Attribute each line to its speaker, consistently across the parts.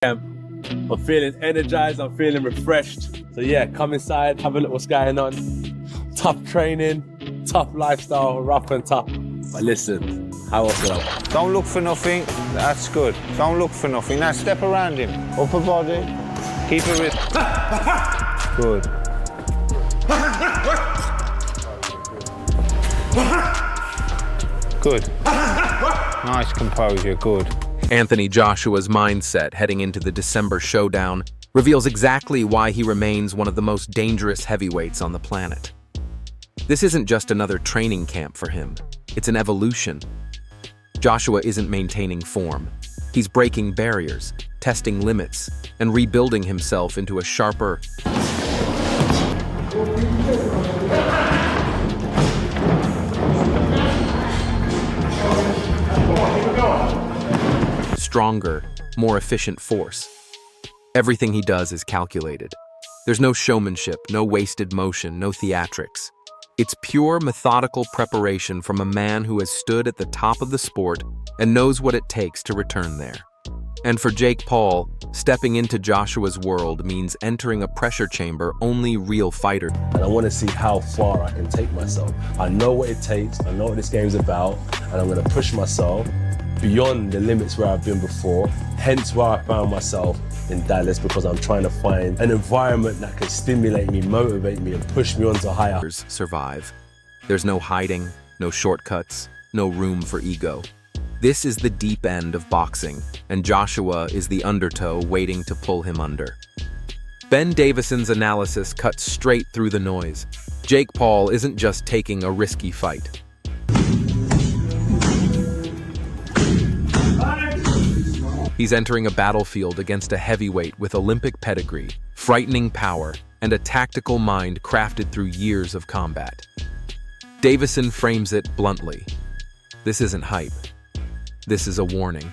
Speaker 1: I'm feeling energized, I'm feeling refreshed. So yeah, come inside, have a look what's going on. Tough training, tough lifestyle, rough and tough. But listen, how else would I?
Speaker 2: Don't look for nothing, that's good. Don't look for nothing. Now step around him. Upper body, keep it with. Good. Good. Nice composure, good.
Speaker 3: Anthony Joshua's mindset heading into the December showdown reveals exactly why he remains one of the most dangerous heavyweights on the planet. This isn't just another training camp for him, it's an evolution. Joshua isn't maintaining form. He's breaking barriers, testing limits, and rebuilding himself into a sharper, stronger, more efficient force. Everything he does is calculated. There's no showmanship, no wasted motion, no theatrics. It's pure methodical preparation from a man who has stood at the top of the sport and knows what it takes to return there. And for Jake Paul, stepping into Joshua's world means entering a pressure chamber only real fighters.
Speaker 1: And I want to see how far I can take myself. I know what it takes, I know what this game's about, and I'm going to push myself beyond the limits where I've been before, hence why I found myself in Dallas, because I'm trying to find an environment that can stimulate me, motivate me, and push me on to higher.
Speaker 3: Survive. There's no hiding, no shortcuts, no room for ego. This is the deep end of boxing, and Joshua is the undertow waiting to pull him under. Ben Davison's analysis cuts straight through the noise. Jake Paul isn't just taking a risky fight. He's entering a battlefield against a heavyweight with Olympic pedigree, frightening power, and a tactical mind crafted through years of combat. Davison frames it bluntly. This isn't hype. This is a warning.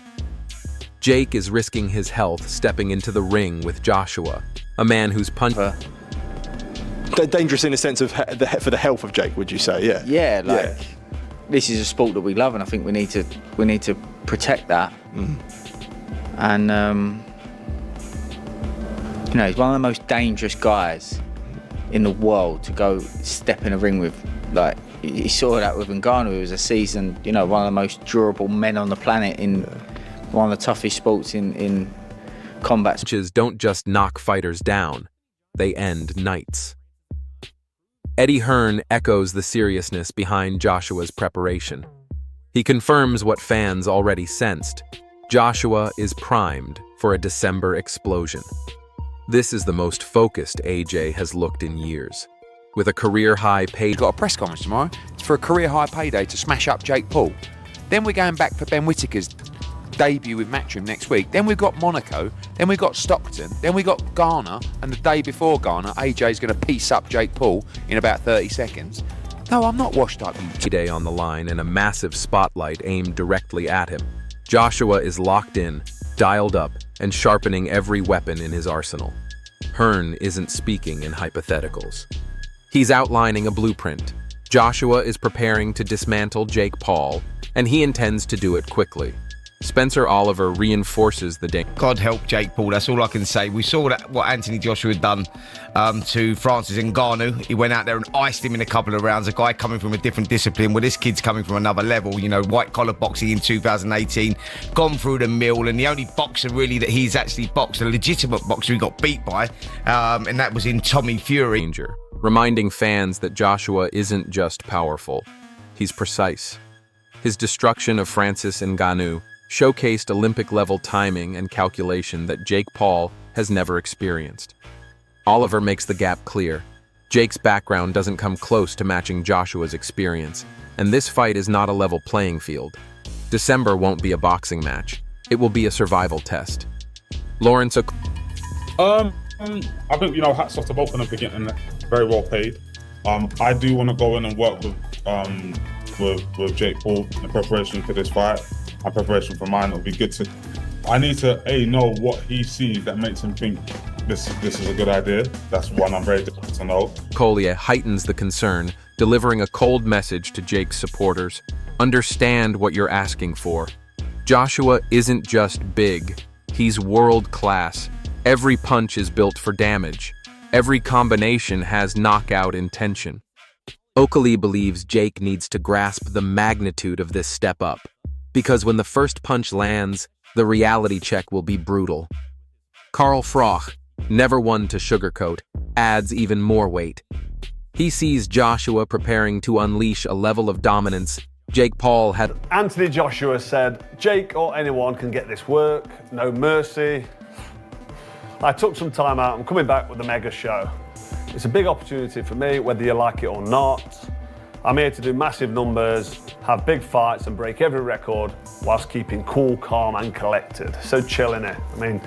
Speaker 3: Jake is risking his health stepping into the ring with Joshua, a man whose punch...
Speaker 4: Dangerous in the sense of for the health of Jake, would you say? Yeah.
Speaker 5: Yeah, this is a sport that we love, and I think we need to protect that. And he's one of the most dangerous guys in the world to go step in a ring with. Like, you saw that with Ngannou, who was a seasoned, one of the most durable men on the planet in one of the toughest sports in combat.
Speaker 3: Punches don't just knock fighters down, they end nights. Eddie Hearn echoes the seriousness behind Joshua's preparation. He confirms what fans already sensed. Joshua is primed for a December explosion. This is the most focused AJ has looked in years. With a career-high payday.
Speaker 6: We've got a press conference tomorrow for a career-high payday to smash up Jake Paul. Then we're going back for Ben Whittaker's debut with Matchroom next week. Then we've got Monaco. Then we've got Stockton. Then we've got Ghana. And the day before Ghana, AJ's going to piece up Jake Paul in about 30 seconds. No, I'm not washed up.
Speaker 3: Payday on the line and a massive spotlight aimed directly at him. Joshua is locked in, dialed up, and sharpening every weapon in his arsenal. Hearn isn't speaking in hypotheticals. He's outlining a blueprint. Joshua is preparing to dismantle Jake Paul, and he intends to do it quickly. Spencer Oliver reinforces the danger.
Speaker 7: God help Jake Paul, that's all I can say. We saw that what Anthony Joshua had done to Francis Ngannou. He went out there and iced him in a couple of rounds. A guy coming from a different discipline. Well, this kid's coming from another level. White-collar boxing in 2018, gone through the mill, and the only boxer really that he's actually boxed, a legitimate boxer he got beat by, and that was in Tommy Fury.
Speaker 3: Reminding fans that Joshua isn't just powerful, he's precise. His destruction of Francis Ngannou showcased Olympic-level timing and calculation that Jake Paul has never experienced. Oliver makes the gap clear. Jake's background doesn't come close to matching Joshua's experience, and this fight is not a level playing field. December won't be a boxing match. It will be a survival test. Lawrence...
Speaker 8: I think, hats off to both of them for getting very well paid. I do want to go in and work with Jake Paul in preparation for this fight. My preparation for mine, it'll be good to... I need to, know what he sees that makes him think this is a good idea. That's one I'm very difficult to know.
Speaker 3: Collier heightens the concern, delivering a cold message to Jake's supporters. Understand what you're asking for. Joshua isn't just big, He's world class. Every punch is built for damage. Every combination has knockout intention. Oakley believes Jake needs to grasp the magnitude of this step up, because when the first punch lands, the reality check will be brutal. Carl Froch, never one to sugarcoat, adds even more weight. He sees Joshua preparing to unleash a level of dominance Jake Paul had.
Speaker 9: Anthony Joshua said, Jake or anyone can get this work, no mercy. I took some time out, I'm coming back with a mega show. It's a big opportunity for me, whether you like it or not. I'm here to do massive numbers, have big fights and break every record whilst keeping cool, calm and collected. So chill in it. I mean,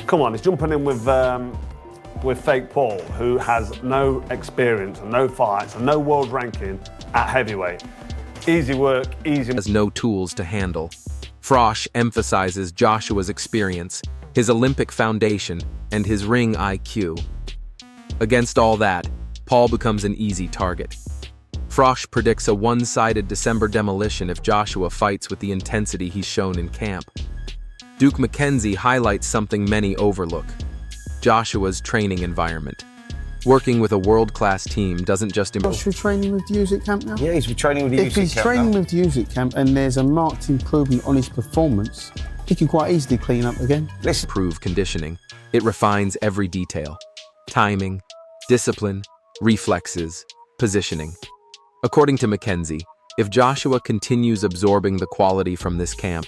Speaker 9: come on, he's jumping in with fake Paul, who has no experience and no fights and no world ranking at heavyweight. Easy work, easy.
Speaker 3: Has no tools to handle. Froch emphasizes Joshua's experience, his Olympic foundation, and his ring IQ. Against all that, Paul becomes an easy target. Froch predicts a one-sided December demolition if Joshua fights with the intensity he's shown in camp. Duke McKenzie highlights something many overlook: Joshua's training environment. Working with a world-class team doesn't just improve.
Speaker 10: Joshua training with you at camp now?
Speaker 7: Yeah, he's training with you.
Speaker 10: If he's training with you at camp and there's a marked improvement on his performance, he can quite easily clean up again.
Speaker 3: Let's improve conditioning. It refines every detail: timing, discipline, reflexes, positioning. According to McKenzie, if Joshua continues absorbing the quality from this camp,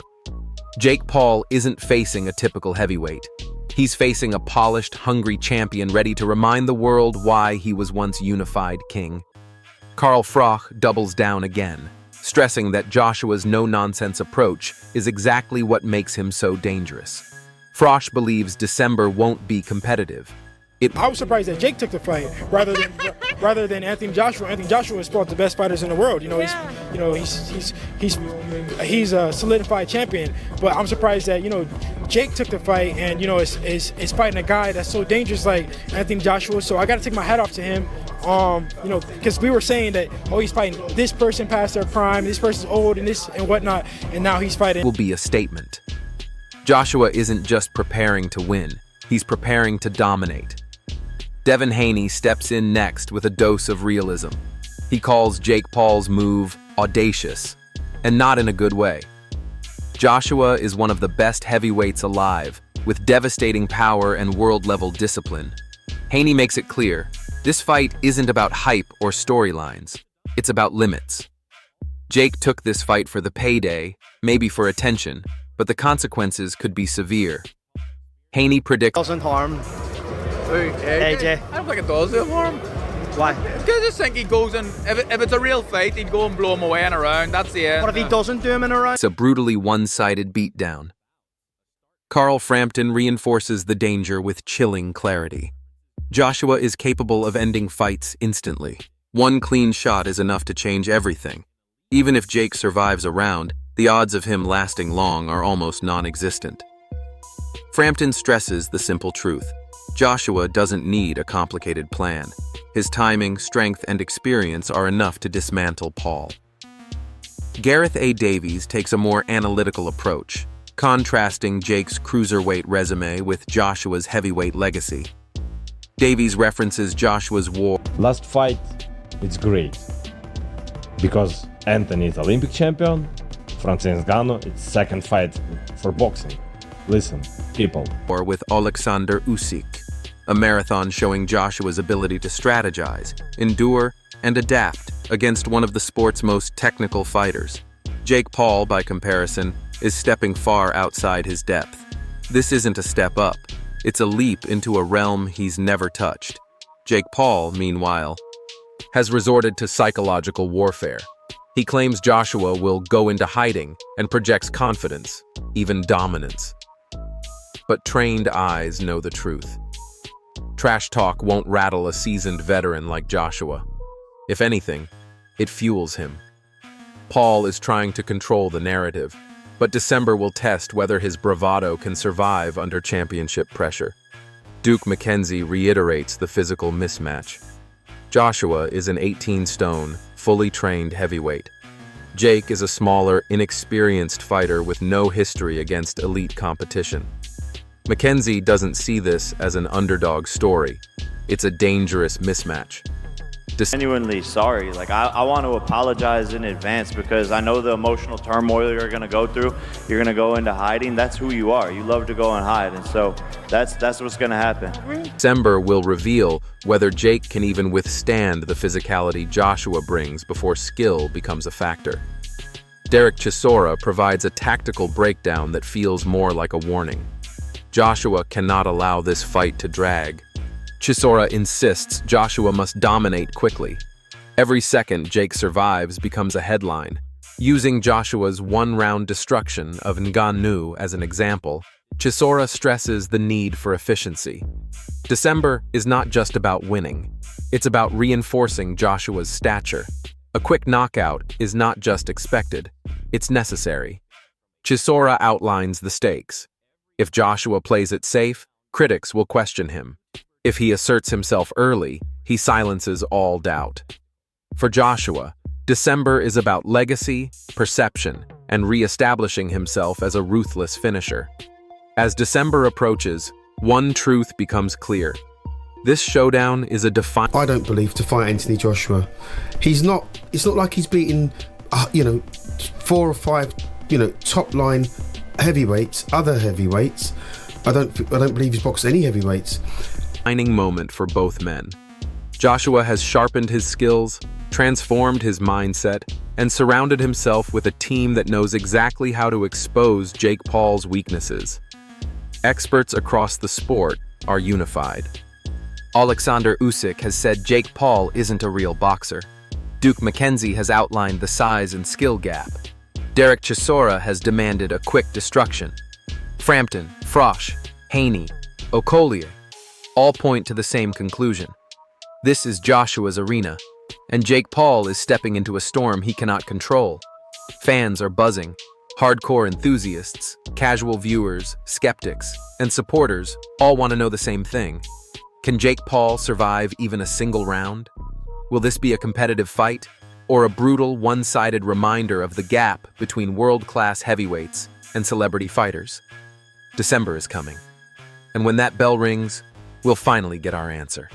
Speaker 3: Jake Paul isn't facing a typical heavyweight. He's facing a polished, hungry champion ready to remind the world why he was once unified king. Carl Froch doubles down again, stressing that Joshua's no-nonsense approach is exactly what makes him so dangerous. Froch believes December won't be competitive.
Speaker 11: I was surprised that Jake took the fight rather than Anthony Joshua. Anthony Joshua is probably the best fighters in the world. He's a solidified champion. But I'm surprised that Jake took the fight and is fighting a guy that's so dangerous like Anthony Joshua. So I got to take my hat off to him. Because we were saying that he's fighting this person past their prime, this person's old and this and whatnot, and now he's fighting.
Speaker 3: Will be a statement. Joshua isn't just preparing to win; he's preparing to dominate. Devin Haney steps in next with a dose of realism. He calls Jake Paul's move audacious, and not in a good way. Joshua is one of the best heavyweights alive, with devastating power and world-level discipline. Haney makes it clear, this fight isn't about hype or storylines. It's about limits. Jake took this fight for the payday, maybe for attention, but the consequences could be severe. Haney predicts...
Speaker 12: Doesn't harm AJ.
Speaker 13: I don't think it does do harm.
Speaker 12: Why?
Speaker 13: Because I just think he goes and if it's a real fight, he'd go and blow him away and around. That's the end.
Speaker 12: What if he doesn't do him in a round?
Speaker 3: It's a brutally one-sided beatdown. Carl Frampton reinforces the danger with chilling clarity. Joshua is capable of ending fights instantly. One clean shot is enough to change everything. Even if Jake survives a round, the odds of him lasting long are almost non-existent. Frampton stresses the simple truth: Joshua doesn't need a complicated plan. His timing, strength, and experience are enough to dismantle Paul. Gareth A. Davies takes a more analytical approach, contrasting Jake's cruiserweight resume with Joshua's heavyweight legacy. Davies references Joshua's war.
Speaker 14: Last fight, it's great. Because Anthony is Olympic champion, Francis Ngannou, it's second fight for boxing. Listen, people.
Speaker 3: Or with Alexander Usyk, a marathon showing Joshua's ability to strategize, endure, and adapt against one of the sport's most technical fighters. Jake Paul, by comparison, is stepping far outside his depth. This isn't a step up, it's a leap into a realm he's never touched. Jake Paul, meanwhile, has resorted to psychological warfare. He claims Joshua will go into hiding and projects confidence, even dominance. But trained eyes know the truth. Trash talk won't rattle a seasoned veteran like Joshua. If anything, it fuels him. Paul is trying to control the narrative, but December will test whether his bravado can survive under championship pressure. Duke McKenzie reiterates the physical mismatch. Joshua is an 18-stone, fully trained heavyweight. Jake is a smaller, inexperienced fighter with no history against elite competition. Mackenzie doesn't see this as an underdog story. It's a dangerous mismatch.
Speaker 15: Genuinely sorry. Like, I want to apologize in advance because I know the emotional turmoil you're going to go through. You're going to go into hiding. That's who you are. You love to go and hide. And so that's what's going to happen.
Speaker 3: December will reveal whether Jake can even withstand the physicality Joshua brings before skill becomes a factor. Derek Chisora provides a tactical breakdown that feels more like a warning. Joshua cannot allow this fight to drag. Chisora insists Joshua must dominate quickly. Every second Jake survives becomes a headline. Using Joshua's one-round destruction of Ngannou as an example, Chisora stresses the need for efficiency. December is not just about winning. It's about reinforcing Joshua's stature. A quick knockout is not just expected, it's necessary. Chisora outlines the stakes. If Joshua plays it safe, critics will question him. If he asserts himself early, he silences all doubt. For Joshua, December is about legacy, perception, and re-establishing himself as a ruthless finisher. As December approaches, one truth becomes clear. This showdown is a defining...
Speaker 16: I don't believe to fight Anthony Joshua. It's not like he's beaten, 4 or 5, top-line heavyweights, other heavyweights. I don't believe he's boxed any heavyweights.
Speaker 3: Moment for both men. Joshua has sharpened his skills, transformed his mindset, and surrounded himself with a team that knows exactly how to expose Jake Paul's weaknesses. Experts across the sport are unified. Alexander Usyk has said Jake Paul isn't a real boxer. Duke McKenzie has outlined the size and skill gap. Derek Chisora has demanded a quick destruction. Frampton, Frosch, Haney, Okolie all point to the same conclusion. This is Joshua's arena, and Jake Paul is stepping into a storm he cannot control. Fans are buzzing. Hardcore enthusiasts, casual viewers, skeptics, and supporters all want to know the same thing. Can Jake Paul survive even a single round? Will this be a competitive fight, or a brutal, one-sided reminder of the gap between world-class heavyweights and celebrity fighters? December is coming, and when that bell rings, we'll finally get our answer.